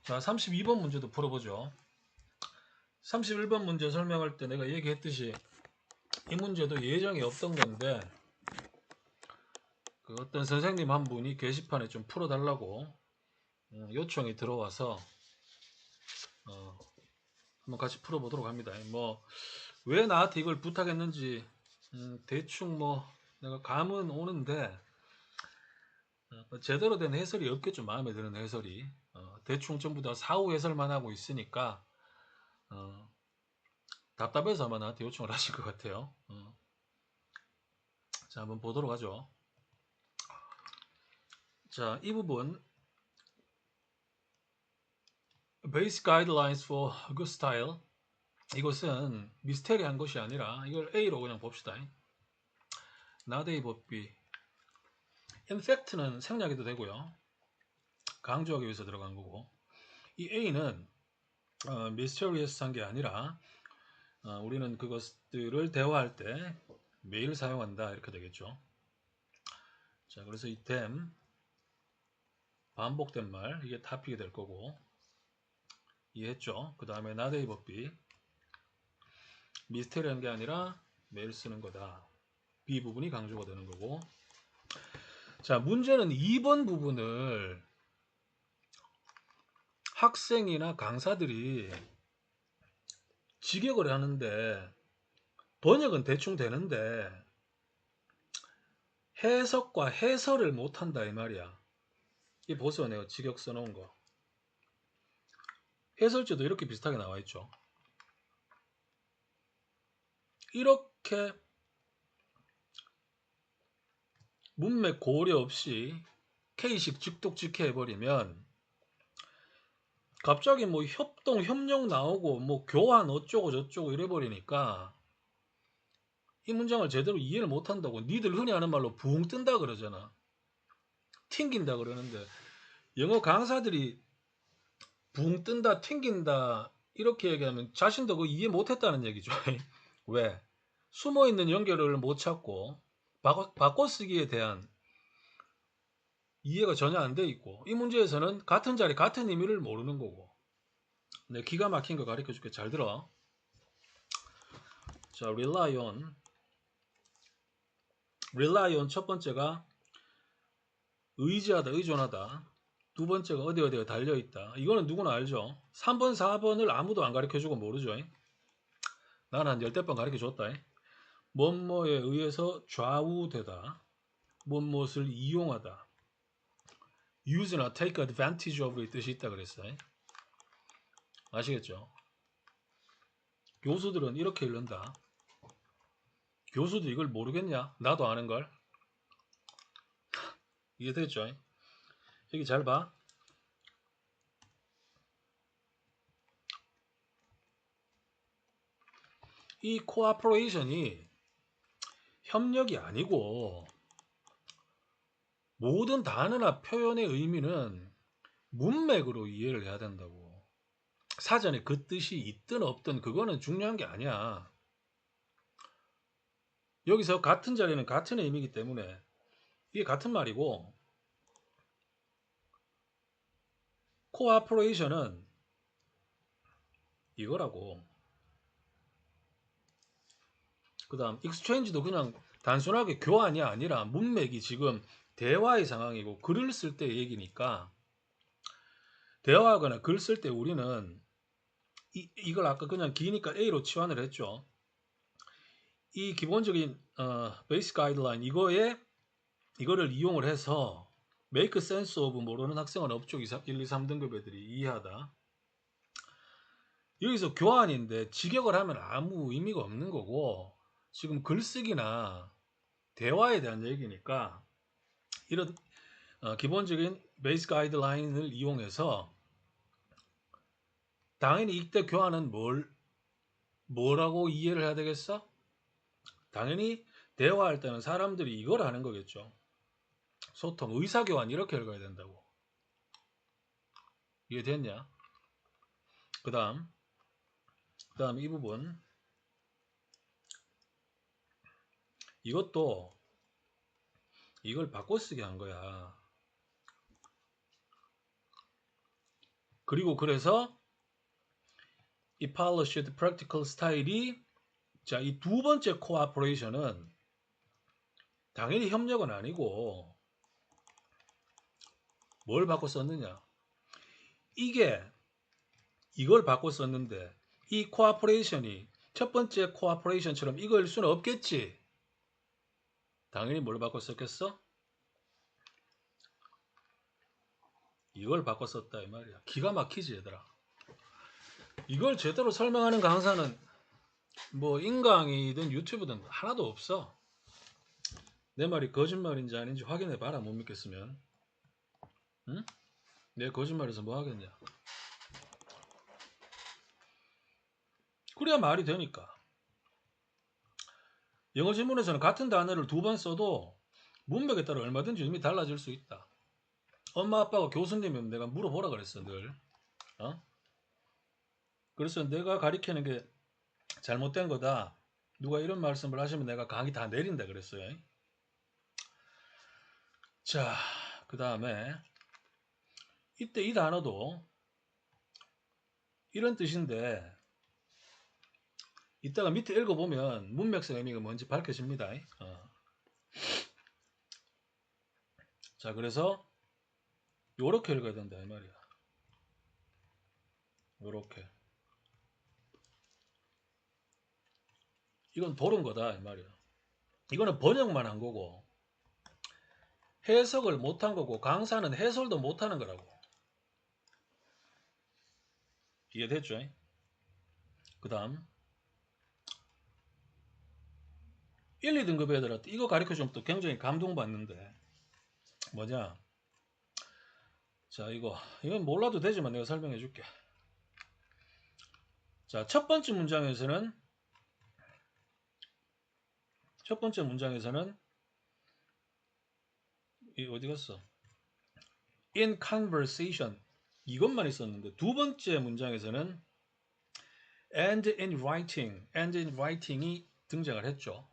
자, 32번 문제도 풀어보죠. 31번 문제 설명할 때 내가 얘기했듯이 이 문제도 예정이 없던 건데 그 어떤 선생님 한 분이 게시판에 좀 풀어달라고 요청이 들어와서 한번 같이 풀어보도록 합니다. 뭐 왜 나한테 이걸 부탁했는지 대충 뭐 내가 감은 오는데 제대로 된 해설이 없겠죠. 마음에 드는 해설이 대충 전부 다 사후 해설만 하고 있으니까 답답해서 아마 나한테 요청을 하실 것 같아요. 자, 한번 보도록 하죠. 자, 이 부분 Basic Guidelines for Good Style, 이것은 미스테리한 것이 아니라 이걸 A로 그냥 봅시다. 나데이 법비 In fact는 생략해도 되고요. 강조하기 위해서 들어간 거고, 이 A는 misterious한 게 아니라 우리는 그것들을 대화할 때 매일 사용한다 이렇게 되겠죠. 자, 그래서 이 them 반복된 말 이게 타픽이 될 거고, 이해했죠? 그 다음에 나데이 법비 미스테리한 게 아니라 매일 쓰는 거다. B 부분이 강조가 되는 거고. 자, 문제는 2번 부분을 학생이나 강사들이 직역을 하는데 번역은 대충 되는데 해석과 해설을 못한다 이 말이야. 이 보세요. 내가 직역 써놓은 거. 해설지도 이렇게 비슷하게 나와 있죠. 이렇게 문맥 고려 없이 K식 직독직해 해버리면 갑자기 뭐 협동, 협력 나오고 뭐 교환 어쩌고 저쩌고 이래버리니까 이 문장을 제대로 이해를 못한다고. 니들 흔히 하는 말로 붕 뜬다 그러잖아. 튕긴다 그러는데 영어 강사들이 붕 뜬다, 튕긴다 이렇게 얘기하면 자신도 그 이해 못했다는 얘기죠. 왜? 숨어있는 연결을 못 찾고 바꿔쓰기에 대한 이해가 전혀 안 돼 있고 이 문제에서는 같은 자리 같은 의미를 모르는 거고. 내 기가 막힌 거 가르쳐 줄게. 잘 들어. 자, rely on 첫 번째가 의지하다, 의존하다. 두 번째가 어디에 달려있다. 이거는 누구나 알죠. 3번, 4번을 아무도 안 가르쳐주고 모르죠. 나는 한 열댓 번 가르쳐줬다. 뭐뭐에 의해서 좌우되다. 무엇을 이용하다. use나 take advantage of의 뜻이 있다 그랬어요. 아시겠죠? 교수들은 이렇게 읽는다. 교수도 이걸 모르겠냐? 나도 아는 걸. 이해되겠죠? 여기 잘 봐. 이 cooperation이 협력이 아니고 모든 단어나 표현의 의미는 문맥으로 이해를 해야 된다고. 사전에 그 뜻이 있든 없든 그거는 중요한 게 아니야. 여기서 같은 자리는 같은 의미이기 때문에 이게 같은 말이고, cooperation은 이거라고. 그 다음 exchange도 그냥 단순하게 교환이 아니라 문맥이 지금 대화의 상황이고 글을 쓸 때 얘기니까, 대화하거나 글 쓸 때 우리는 이걸 아까 그냥 기니까 A로 치환을 했죠. 이 기본적인 베이스 가이드라인 이거를 이용을 해서 make sense of 모르는 학생은 없죠. 1, 2, 3등급 애들이 이해하다. 여기서 교환인데 직역을 하면 아무 의미가 없는 거고, 지금 글쓰기나 대화에 대한 얘기니까 이런 기본적인 베이스 가이드라인을 이용해서 당연히 이때 교환은 뭐라고 이해를 해야 되겠어? 당연히 대화할 때는 사람들이 이걸 하는 거겠죠. 소통, 의사교환 이렇게 읽어야 된다고. 이해됐냐? 그 다음 이 부분, 이것도 이걸 바꿔쓰기 한 거야. 그리고 그래서 이 polished practical 스타일이 자, 이 두 번째 코어퍼레이션은 당연히 협력은 아니고 뭘 바꿔 썼느냐? 이걸 바꿔 썼는데 이 코어퍼레이션이 첫 번째 코어퍼레이션처럼 이거일 수는 없겠지. 당연히 뭘 바꿔 썼겠어? 이걸 바꿔 썼다 이 말이야. 기가 막히지 얘들아. 이걸 제대로 설명하는 강사는 뭐 인강이든 유튜브든 하나도 없어. 내 말이 거짓말인지 아닌지 확인해 봐라. 못 믿겠으면. 응? 내 거짓말해서 뭐 하겠냐. 그래야 말이 되니까. 영어 지문에서는 같은 단어를 두 번 써도 문맥에 따라 얼마든지 의미 달라질 수 있다. 엄마 아빠가 교수님이면 내가 물어보라 그랬어 늘. 어? 그래서 내가 가리키는 게 잘못된 거다. 누가 이런 말씀을 하시면 내가 강의 다 내린다 그랬어요. 자, 그 다음에 이때 이 단어도 이런 뜻인데 이따가 밑에 읽어보면 문맥상 의미가 뭔지 밝혀집니다. 자, 그래서 요렇게 읽어야 된다 이 말이야. 요렇게. 이건 도른 거다 이 말이야. 이거는 번역만 한 거고 해석을 못한 거고 강사는 해설도 못하는 거라고. 이해됐죠? 그 다음 1, 2등급 애들한테 이거 가르쳐주면 또 굉장히 감동받는데 뭐냐. 자, 이건 몰라도 되지만 내가 설명해 줄게. 자, 첫 번째 문장에서는 이 어디 갔어? In conversation 이것만 있었는데 두 번째 문장에서는 and in writing이 등장을 했죠.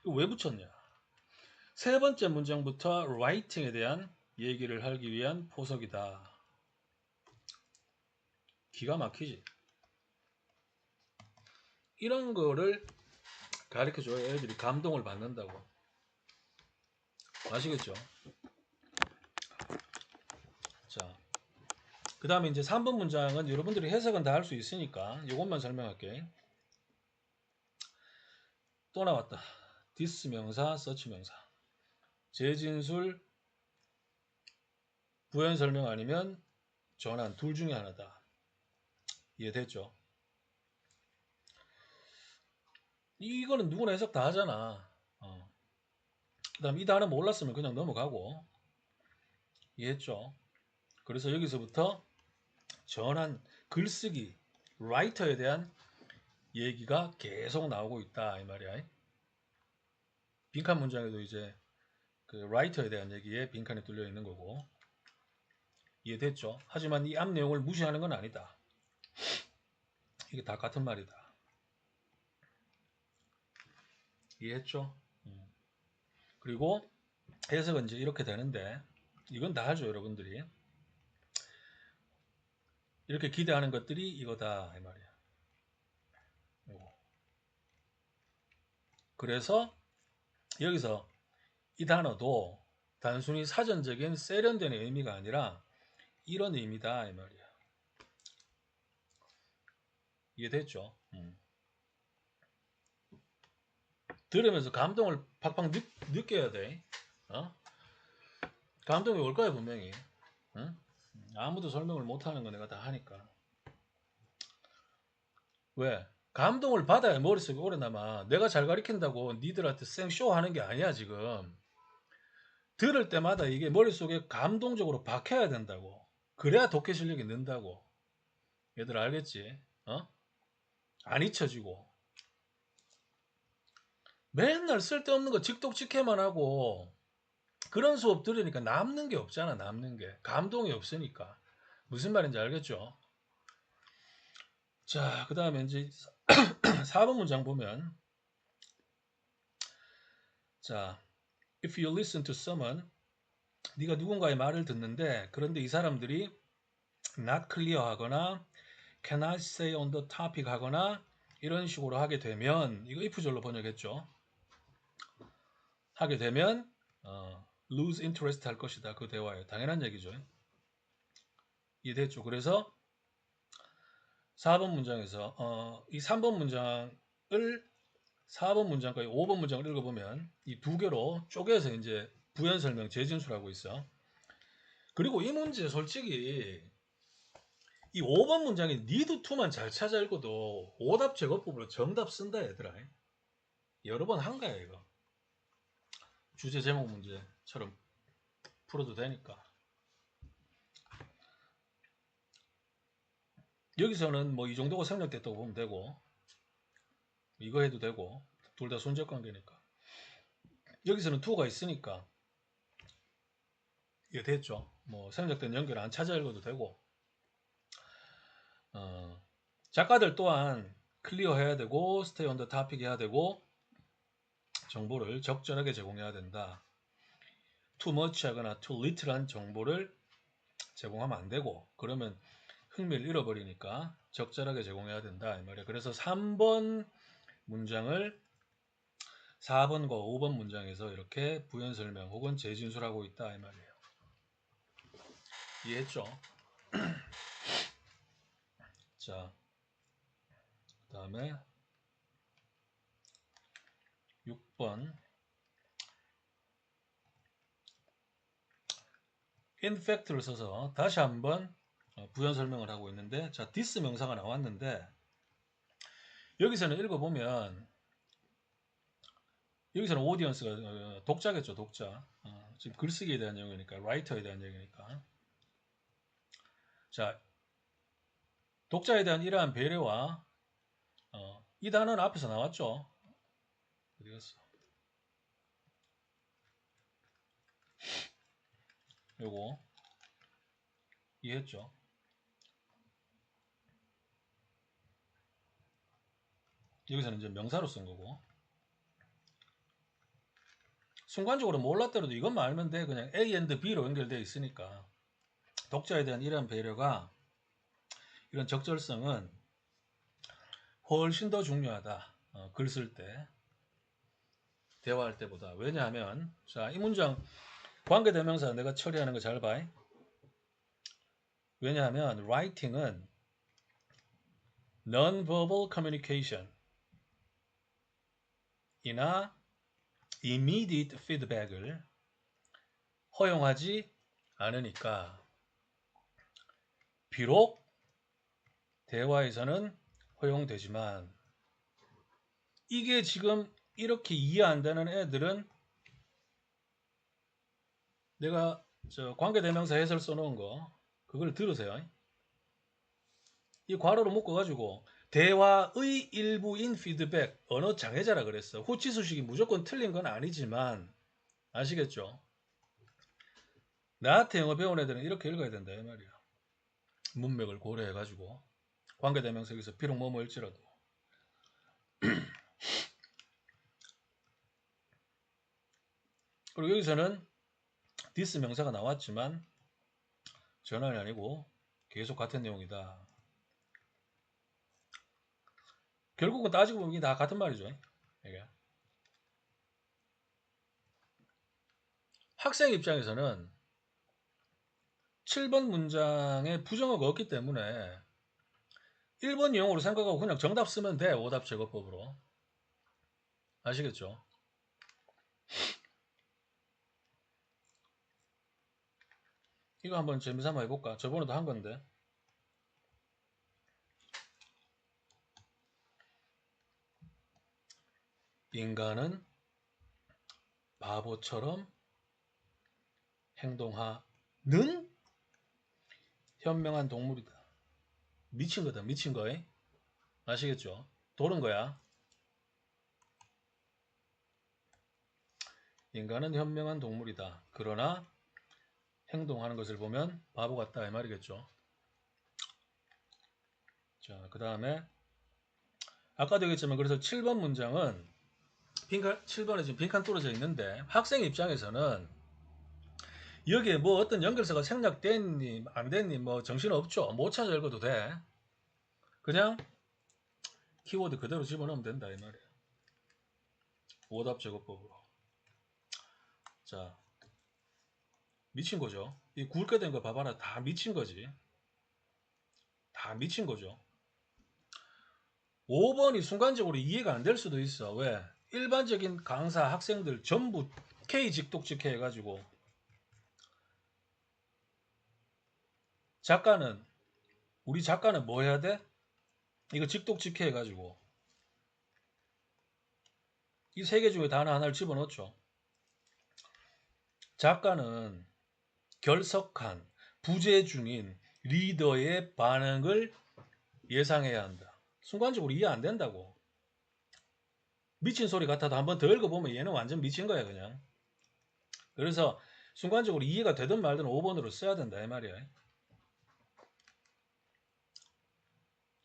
이거 왜 붙였냐? 세 번째 문장부터 writing에 대한 얘기를 하기 위한 포석이다. 기가 막히지? 이런 거를 가르쳐줘야 애들이 감동을 받는다고. 아시겠죠? 자, 그 다음에 이제 3번 문장은 여러분들이 해석은 다 할 수 있으니까 이것만 설명할게. 또 나왔다. this 명사, such 명사. 재진술, 부연 설명 아니면 전환 둘 중에 하나다. 이해됐죠? 이거는 누구나 해석 다 하잖아. 그 다음 이 단어 몰랐으면 그냥 넘어가고. 이해했죠? 그래서 여기서부터 전환, 글쓰기, 라이터에 대한 얘기가 계속 나오고 있다 이 말이야. 빈칸 문장에도 이제 그 라이터에 대한 얘기에 빈칸이 뚫려 있는 거고. 이해됐죠? 하지만 이 앞 내용을 무시하는 건 아니다. 이게 다 같은 말이다. 이해했죠? 그리고 해석은 이제 이렇게 되는데 이건 다 하죠 여러분들이. 이렇게 기대하는 것들이 이거다 이 말이야. 그래서 여기서 이 단어도 단순히 사전적인 세련된 의미가 아니라 이런 의미다 이 말이야. 이해됐죠? 들으면서 감동을 팍팍 느껴야 돼. 감동이 올 거야 분명히. 응? 아무도 설명을 못하는 거 내가 다 하니까. 왜? 감동을 받아야 머릿속에 오래 남아. 내가 잘 가르친다고 니들한테 생쇼 하는 게 아니야 지금. 들을 때마다 이게 머릿속에 감동적으로 박혀야 된다고. 그래야 독해 실력이 는다고. 얘들 알겠지? 안 잊혀지고. 맨날 쓸데없는 거 직독직해만 하고 그런 수업 들으니까 남는 게 없잖아. 남는 게. 감동이 없으니까. 무슨 말인지 알겠죠? 자, 그 다음에 이제 4번 문장 보면 자, if you listen to someone 네가 누군가의 말을 듣는데 그런데 이 사람들이 not clear 하거나 cannot say on the topic 하거나 이런 식으로 하게 되면 이거 if절로 번역했죠. 하게 되면 lose interest 할 것이다. 그 대화에 당연한 얘기죠. 이해됐죠? 그래서 4번 문장에서 이 3번 문장을 4번 문장까지 5번 문장을 읽어보면 이 두 개로 쪼개서 이제 부연 설명 재진술하고 있어. 그리고 이 문제 솔직히 이 5번 문장에 need to만 잘 찾아 읽어도 오답 제거법으로 정답 쓴다 얘들아. 여러 번 한 거야 이거. 주제 제목 문제처럼 풀어도 되니까. 여기서는 뭐 이 정도가 생략됐다고 보면 되고 이거 해도 되고 둘 다 손절 관계니까. 여기서는 to가 있으니까 이게 됐죠. 뭐 생략된 연결 안 찾아 읽어도 되고 작가들 또한 클리어 해야 되고 스테이 온 더 타픽 해야 되고 정보를 적절하게 제공해야 된다. too much 하거나 too little한 정보를 제공하면 안 되고 그러면 흥미를 잃어버리니까 적절하게 제공해야 된다 이 말이야. 그래서 3번 문장을 4번과 5번 문장에서 이렇게 부연 설명 혹은 재진술하고 있다 이 말이에요. 이해했죠? 자, 그 다음에 6번 in fact를 써서 다시 한번 부연 설명을 하고 있는데 자, this 명사가 나왔는데 여기서는 읽어보면 여기서는 오디언스가 독자겠죠. 독자. 지금 글쓰기에 대한 내용이니까 라이터에 대한 얘기니까 자, 독자에 대한 이러한 배려와 이 단어는 앞에서 나왔죠. 어디 갔어? 요거 이해했죠? 여기서는 이제 명사로 쓴 거고 순간적으로 몰랐더라도 이것만 알면 돼. 그냥 A and B로 연결되어 있으니까 독자에 대한 이러한 배려가 이런 적절성은 훨씬 더 중요하다. 글 쓸 때 대화할 때보다. 왜냐하면 자, 이 문장 관계대명사 내가 처리하는 거 잘 봐. 왜냐하면 writing은 non-verbal communication 이나 immediate feedback을 허용하지 않으니까 비록 대화에서는 허용되지만 이게 지금 이렇게 이해 안 되는 애들은 내가 저 관계대명사 해설 써놓은 거 그걸 들으세요. 이 괄호로 묶어가지고 대화의 일부인 피드백 언어 장애자라 그랬어. 후치수식이 무조건 틀린 건 아니지만 아시겠죠? 나한테 영어 배운 애들은 이렇게 읽어야 된다 이 말이야. 문맥을 고려해가지고 관계대명사 여기서 비록 뭐일지라도 그리고 여기서는 this 명사가 나왔지만 전환이 아니고 계속 같은 내용이다. 결국은 따지고 보면 이게 다 같은 말이죠. 이게. 학생 입장에서는 7번 문장에 부정어가 없기 때문에 1번 유형으로 생각하고 그냥 정답 쓰면 돼. 오답 제거법으로. 아시겠죠? 이거 한번 재미삼아 해볼까? 저번에도 한 건데. 인간은 바보처럼 행동하는 현명한 동물이다. 미친 거다. 미친 거에. 아시겠죠? 도는 거야. 인간은 현명한 동물이다. 그러나 행동하는 것을 보면 바보 같다. 이 말이겠죠. 자, 그 다음에 아까도 얘기했지만 그래서 7번 문장은 7번에 지금 빈칸 뚫어져 있는데 학생 입장에서는 여기에 뭐 어떤 연결사가 생략됐니 안 됐니 뭐 정신없죠. 못 찾아 읽어도 돼. 그냥 키워드 그대로 집어넣으면 된다 이 말이야. 오답 제거법으로. 자, 미친 거죠. 이 굵게 된 거 봐봐라. 다 미친 거지. 다 미친 거죠. 5번이 순간적으로 이해가 안 될 수도 있어. 왜? 일반적인 강사 학생들 전부 K 직독직해 해가지고 작가는 우리 작가는 뭐 해야 돼? 이거 직독직해 해가지고 이 세 개 중에 단어 하나를 집어넣죠. 작가는 결석한 부재 중인 리더의 반응을 예상해야 한다. 순간적으로 이해 안 된다고. 미친 소리 같아도 한번 더 읽어보면 얘는 완전 미친 거야 그냥. 그래서 순간적으로 이해가 되든 말든 5번으로 써야 된다 이 말이야.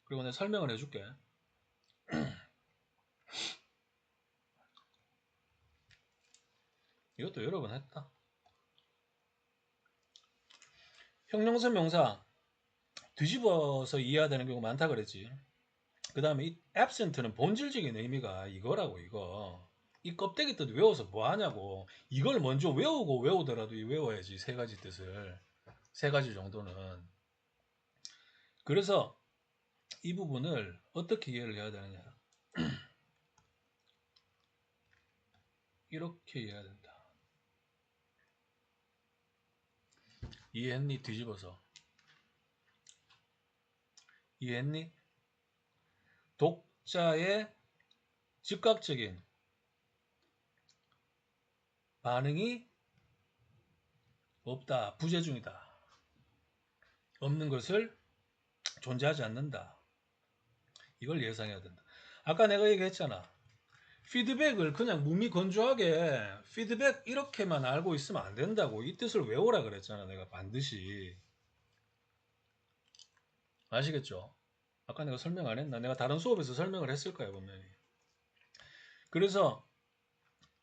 그리고 내가 설명을 해줄게. 이것도 여러 번 했다. 형용사 명사 뒤집어서 이해해야 되는 경우가 많다 그랬지. 그 다음에 이 absent는 본질적인 의미가 이거라고 이거. 이 껍데기 뜻 외워서 뭐 하냐고. 이걸 먼저 외우고 외우더라도 외워야지 세 가지 뜻을. 세 가지 정도는. 그래서 이 부분을 어떻게 이해를 해야 되느냐. 이렇게 이해해야 된다. 이해했니? 뒤집어서. 이해했니? 독자의 즉각적인 반응이 없다. 부재 중이다. 없는 것을 존재하지 않는다. 이걸 예상해야 된다. 아까 내가 얘기했잖아. 피드백을 그냥 무미건조하게 피드백 이렇게만 알고 있으면 안 된다고. 이 뜻을 외우라 그랬잖아. 내가 반드시. 아시겠죠? 아까 내가 설명 안 했나? 내가 다른 수업에서 설명을 했을 거야 분명히. 그래서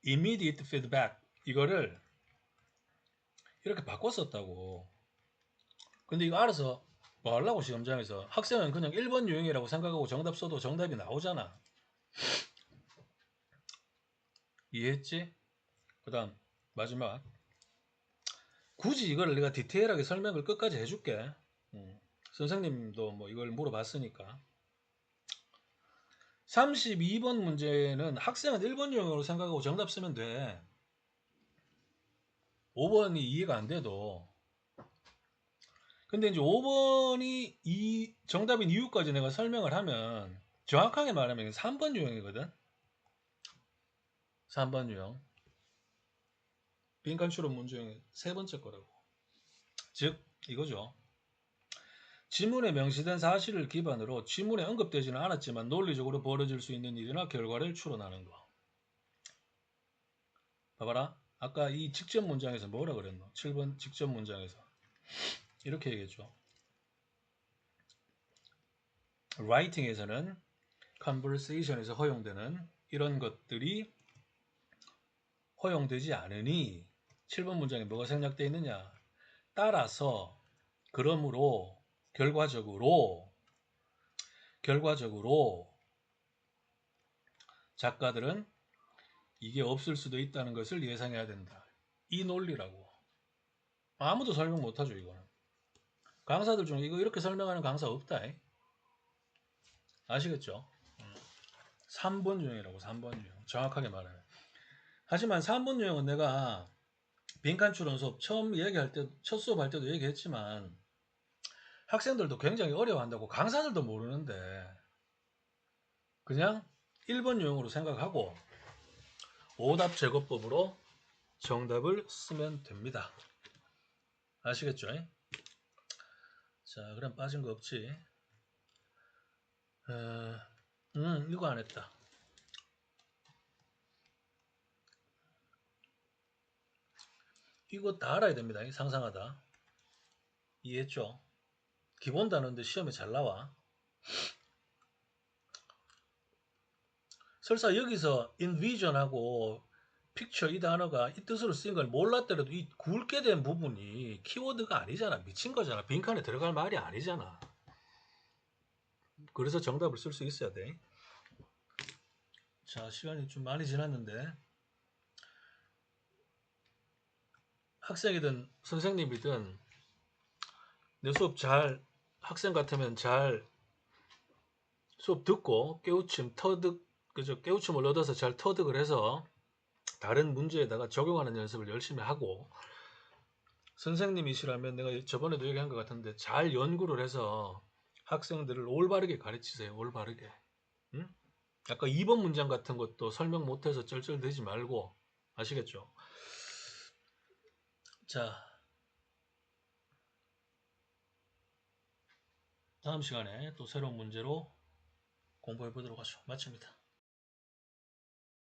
immediate feedback 이거를 이렇게 바꿨었다고. 근데 이거 알아서 뭐 하려고 시험장에서. 학생은 그냥 1번 유형이라고 생각하고 정답 써도 정답이 나오잖아. 이해했지? 그 다음 마지막. 굳이 이걸 내가 디테일하게 설명을 끝까지 해줄게. 선생님도 뭐 이걸 물어봤으니까. 32번 문제는 학생은 1번 유형으로 생각하고 정답 쓰면 돼. 5번이 이해가 안 돼도. 근데 이제 5번이 이 정답인 이유까지 내가 설명을 하면 정확하게 말하면 3번 유형이거든. 3번 유형. 빈칸 추론 문제형의 세 번째 거라고. 즉 이거죠. 지문에 명시된 사실을 기반으로 지문에 언급되지는 않았지만 논리적으로 벌어질 수 있는 일이나 결과를 추론하는 거. 봐봐라. 아까 이 직접 문장에서 뭐라 그랬노? 7번 직접 문장에서 이렇게 얘기했죠. writing에서는 conversation에서 허용되는 이런 것들이 허용되지 않으니 7번 문장에 뭐가 생략되어 있느냐? 따라서 그러므로 결과적으로 작가들은 이게 없을 수도 있다는 것을 예상해야 된다. 이 논리라고. 아무도 설명 못하죠 이거는. 강사들 중에 이거 이렇게 설명하는 강사 없다. 아시겠죠? 3번 유형이라고. 3번 유형. 정확하게 말하면. 하지만 3번 유형은 내가 빈칸 추론 수업 처음 얘기할 때, 첫 수업 할 때도 얘기했지만 학생들도 굉장히 어려워한다고. 강사들도 모르는데 그냥 1번 유형으로 생각하고 오답 제거법으로 정답을 쓰면 됩니다. 아시겠죠? 자, 그럼 빠진 거 없지? 이거 안 했다. 이거 다 알아야 됩니다. 상상하다. 이해했죠? 기본 단어인데 시험에 잘 나와. 설사 여기서 envision하고 픽처 이 단어가 이 뜻으로 쓰인 걸 몰랐더라도 이 굵게 된 부분이 키워드가 아니잖아. 미친 거잖아. 빈칸에 들어갈 말이 아니잖아. 그래서 정답을 쓸 수 있어야 돼. 자, 시간이 좀 많이 지났는데 학생이든 선생님이든 내 수업 잘 학생 같으면 잘 수업 듣고 깨우침을 얻어서 잘 터득을 해서 다른 문제에다가 적용하는 연습을 열심히 하고, 선생님이시라면 내가 저번에도 얘기한 것 같은데 잘 연구를 해서 학생들을 올바르게 가르치세요. 올바르게. 응? 아까 2번 문장 같은 것도 설명 못해서 쩔쩔대지 말고, 아시겠죠? 자, 다음 시간에 또 새로운 문제로 공부해 보도록 하죠. 마칩니다.